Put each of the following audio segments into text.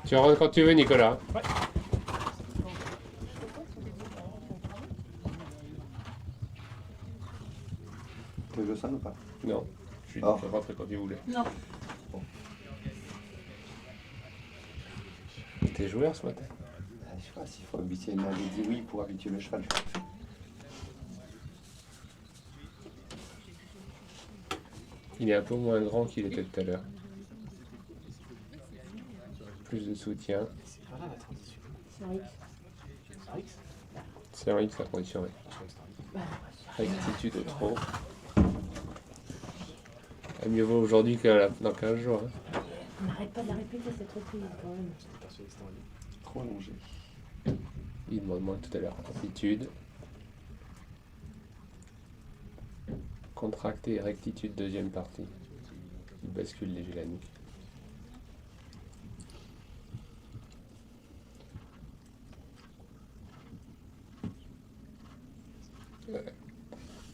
Tu rentres quand tu veux, Nicolas. Ouais. Tu veux le sonne ou pas? Non, je suis Oh. rentré quand tu voulais. Non. T'es joueur ce matin? Je sais pas s'il faut habituer. Il m'avait dit oui pour habituer le cheval. Il est un peu moins grand qu'il était tout à l'heure. Plus de soutien. C'est pas là la transition. C'est un X. C'est un X. C'est un X la condition, oui. Je crois que c'est un X. Rectitude de trop. Mieux vaut aujourd'hui que dans 15 jours. Hein. On n'arrête pas de la répéter cette reprise quand même. J'étais persuadé que c'était un Y. Trop allongé. Il demande moins tout à l'heure. Amplitude. Contracté et rectitude, deuxième partie. Il bascule léger la nuque.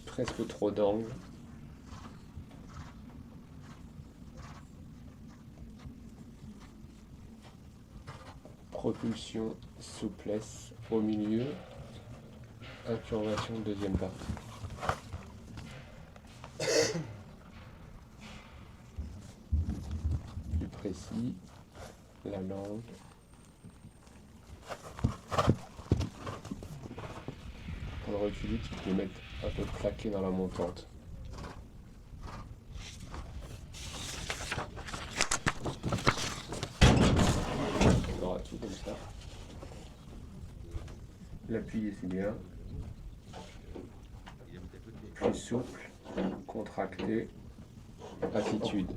Presque trop d'angle. Propulsion, souplesse au milieu. Incurvation, deuxième partie. Plus précis, la langue. Pour le reculer, tu peux le mettre un peu plaqué dans la montante. On aura tout comme ça. L'appuyer, c'est bien. Plus souple, contracté, attitude.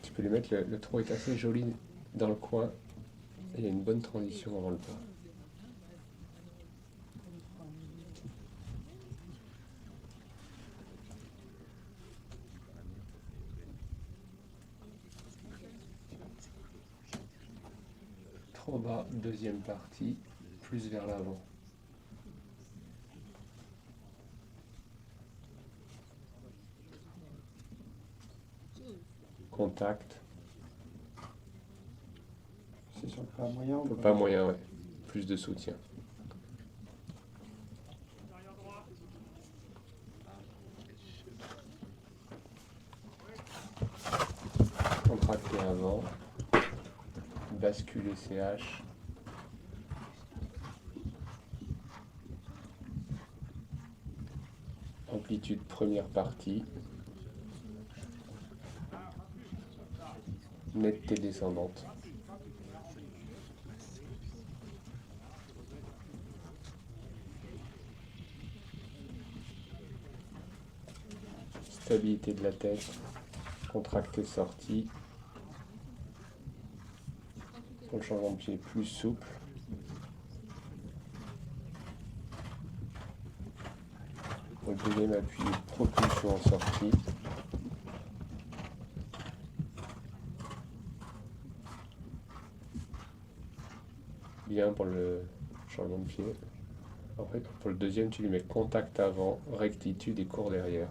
Tu peux lui mettre, le tronc est assez joli dans le coin. Et il y a une bonne transition avant le pas. Trop bas, deuxième partie, plus vers l'avant. Contact. C'est sur le pas moyen ou Pas moyen, ouais. Plus de soutien. Contracter avant. Basculer CH. Amplitude première partie. Netteté descendante. Stabilité de la tête. Contracté sortie. Pour le changement de pied plus souple. Pour le deuxième appui, propulsion en sortie. Bien pour le changement de pied. Après, pour le deuxième, tu lui mets contact avant, rectitude et court derrière.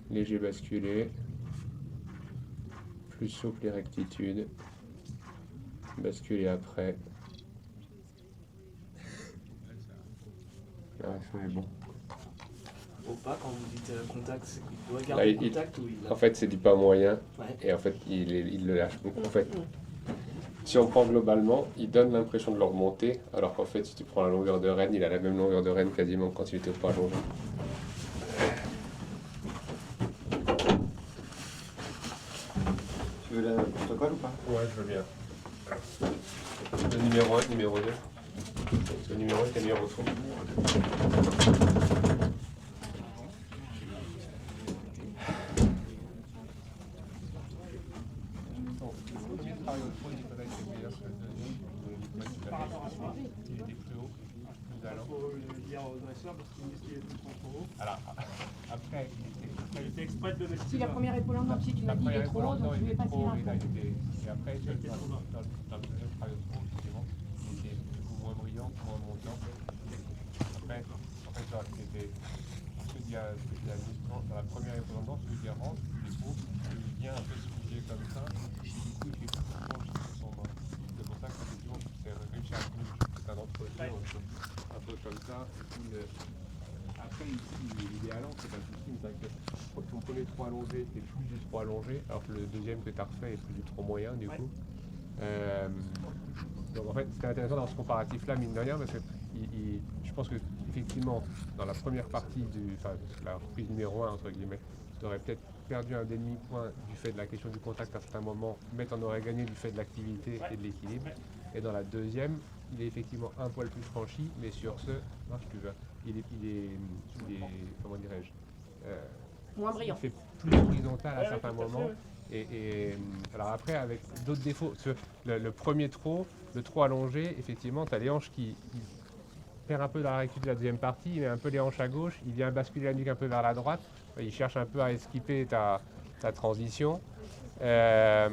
Léger basculé. Plus souple et rectitude. Basculer après. La réaction est bon. Au pas, quand vous dites contact, c'est qu'il doit Là, garder le contact ou il En fait, c'est du pas moyen. Ouais. Et en fait, il le lâche beaucoup. En fait, si on prend globalement, il donne l'impression de le remonter. Alors qu'en fait, si tu prends la longueur de renne, il a la même longueur de renne quasiment quand il était au pas allongé. Tu veux le protocole ou pas? Ouais, je veux bien. Le numéro 1, numéro 2. Le numéro 1 et le numéro 3. Alors, après, il était exprès de le mettre. Si la première épaule en entier, tu m'as dit il est trop haut, donc je vais passer là. Et après, dans le conscience. Après, en fait, genre, c'était ce que dit à dans la première indépendance, celui qui rentre, il faut qu'il vient un peu se bouger comme ça, et du coup, il fait plus proche de son main. C'est pour ça que effectivement, c'est réussi à c'est un entre-deux, un peu comme ça. Et puis, après, ici, l'idéal, c'est pas souci, mais c'est que ton premier trop allongé, c'est plus du trop allongé, alors que le deuxième que tu as refait est plus du trop moyen, du coup. Donc en fait, c'était intéressant dans ce comparatif-là, mine de rien, parce que je pense que effectivement, dans la première partie la reprise numéro 1, entre guillemets, tu aurais peut-être perdu un demi-point du fait de la question du contact à certains moments, mais tu en aurais gagné du fait de l'activité et de l'équilibre. Et dans la deuxième, il est effectivement un poil plus franchi, mais sur ce, non, si tu veux, il est comment dirais-je, Moins brillant. il fait plus horizontal à certains moments. Et alors après, avec d'autres défauts, le premier trop, le trop allongé, effectivement, tu as les hanches qui perd un peu dans la rectitude de la deuxième partie, il met un peu les hanches à gauche, il vient basculer la nuque un peu vers la droite, il cherche un peu à esquiver ta transition. Ce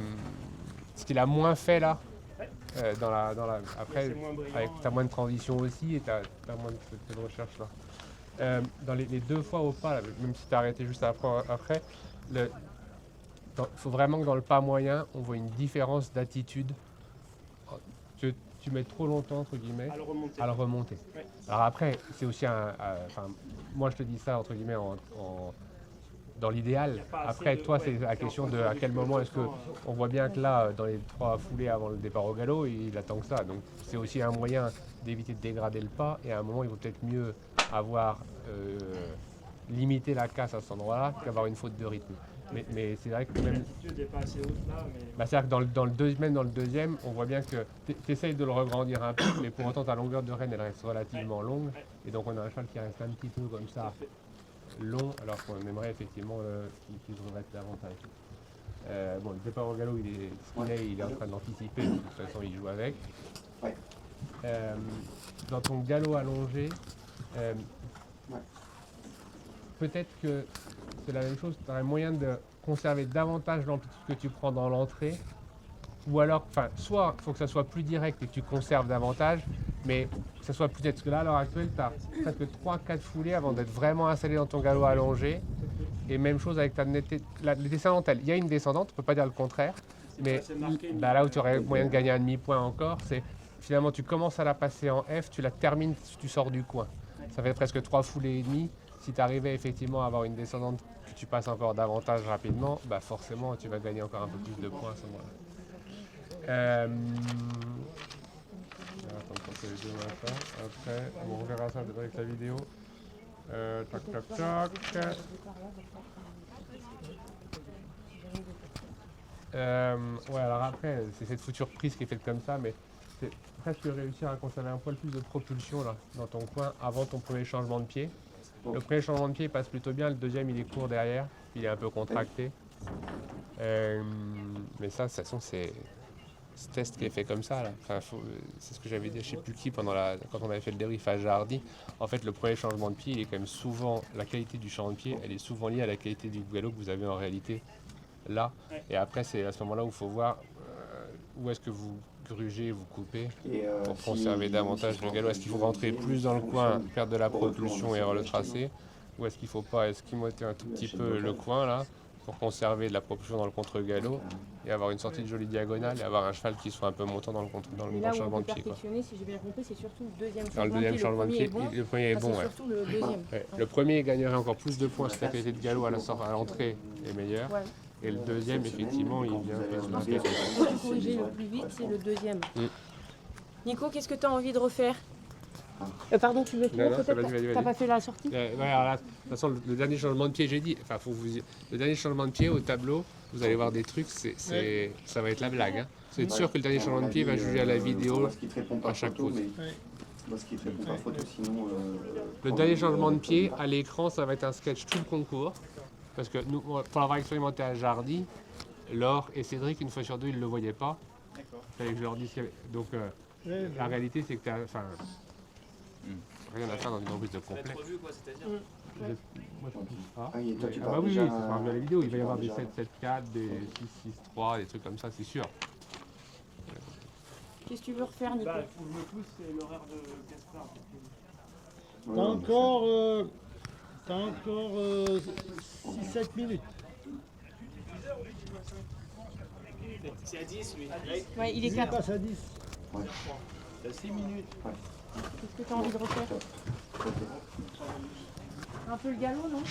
qu'il a moins fait là, après, tu as moins de transition aussi et tu as moins de recherche là. Dans les deux fois au pas, là, même si tu as arrêté juste après, il faut vraiment que dans le pas moyen, on voit une différence d'attitude. Tu mets trop longtemps, entre guillemets, à le remonter. Ouais. Alors après, c'est aussi moi je te dis ça, entre guillemets, dans l'idéal. Après, toi, c'est la question de à quel moment est-ce qu'on voit bien que là, dans les 3 foulées avant le départ au galop, il attend que ça. Donc c'est aussi un moyen d'éviter de dégrader le pas. Et à un moment, il vaut peut-être mieux avoir limité la casse à cet endroit-là qu'avoir une faute de rythme. Mais c'est vrai que même. L'altitude n'est pas assez haute là, mais. C'est-à-dire que dans le deuxième, on voit bien que tu essayes de le regrandir un peu, mais pour autant ta longueur de rêne elle reste relativement longue. Et donc on a un cheval qui reste un petit peu comme ça, long, alors qu'on aimerait effectivement qu'il se revête davantage. Le départ au galop, il est en train d'anticiper, de toute façon il joue avec. Dans ton galop allongé, peut-être que c'est la même chose, tu aurais moyen de conserver davantage l'amplitude que tu prends dans l'entrée, ou alors, soit il faut que ça soit plus direct et que tu conserves davantage, mais que ça soit plus net, parce que là, à l'heure actuelle, tu as presque 3-4 foulées avant d'être vraiment installé dans ton galop allongé, et même chose avec les descendantes, il y a une descendante, on ne peut pas dire le contraire, mais là où tu aurais moyen de gagner un demi-point encore, c'est finalement tu commences à la passer en F, tu la termines, tu sors du coin. Ça fait presque 3 foulées et demie. Si tu arrivais effectivement à avoir une descendante que tu passes encore davantage rapidement, forcément tu vas gagner encore un peu plus de points à ce moment-là. Après, on reverra ça avec la vidéo. Alors après, c'est cette foutue prise qui est faite comme ça, mais c'est presque réussir à conserver un poil plus de propulsion là, dans ton coin avant ton premier changement de pied. Le premier changement de pied passe plutôt bien, le deuxième il est court derrière, il est un peu contracté. Mais ça, de toute façon, c'est ce test qui est fait comme ça. Là. C'est ce que j'avais dit, je ne sais plus qui, quand on avait fait le débrief à Jardy. En fait, le premier changement de pied, il est quand même souvent, la qualité du changement de pied, elle est souvent liée à la qualité du galop que vous avez en réalité là. Et après, c'est à ce moment-là où il faut voir où est-ce que vous grugez, vous coupez pour conserver davantage le galop. Est-ce qu'il faut rentrer plus dans le coin, perdre de la propulsion et le tracé, ou est-ce qu'il ne faut pas esquimoter un tout petit peu le coin là pour conserver de la propulsion dans le contre-galop et avoir une sortie de jolie diagonale et avoir un cheval qui soit un peu montant dans le changement de pied. Si j'ai bien compris, c'est surtout le deuxième changement de pied. Changement de pied. Le premier est bon. C'est surtout le deuxième. Le premier gagnerait encore plus de points si la qualité de galop à l'entrée est meilleure. Ouais. Et le deuxième, effectivement, il vient. Je pense que corriger le plus vite, c'est le deuxième. Nico, qu'est-ce que tu as envie de refaire? Pardon, tu veux finir peut-être? T'as pas fait la sortie? Alors là, de toute façon, le dernier changement de pied, j'ai dit, le dernier changement de pied au tableau, vous allez voir des trucs, ça va être la blague. Hein. Vous êtes sûr que le dernier changement de pied va juger à la vidéo à chaque pause. Le dernier changement de pied, à l'écran, ça va être un sketch tout le concours. Parce que nous, pour l'avoir expérimenté à Jardy, Laure et Cédric, une fois sur deux, ils ne le voyaient pas. Il fallait que je leur dise. Donc, la réalité, c'est que tu as. Rien à faire dans une reprise de complet. Tu as revu quoi, c'est-à-dire moi, je pense pas. Oui, ça sera vu à la vidéo. Il va y avoir des 7-7-4, des 6-6-3, des trucs comme ça, c'est sûr. Qu'est-ce que tu veux refaire, Nico? Bah, il faut que je me pousse, c'est l'horaire de Gaspard. T'as encore 6-7 minutes. C'est à 10, lui. Ouais, il est 4. Passe à 10. Ouais. T'as 6 minutes. Qu'est-ce que tu as envie de refaire? Un peu le galop, non?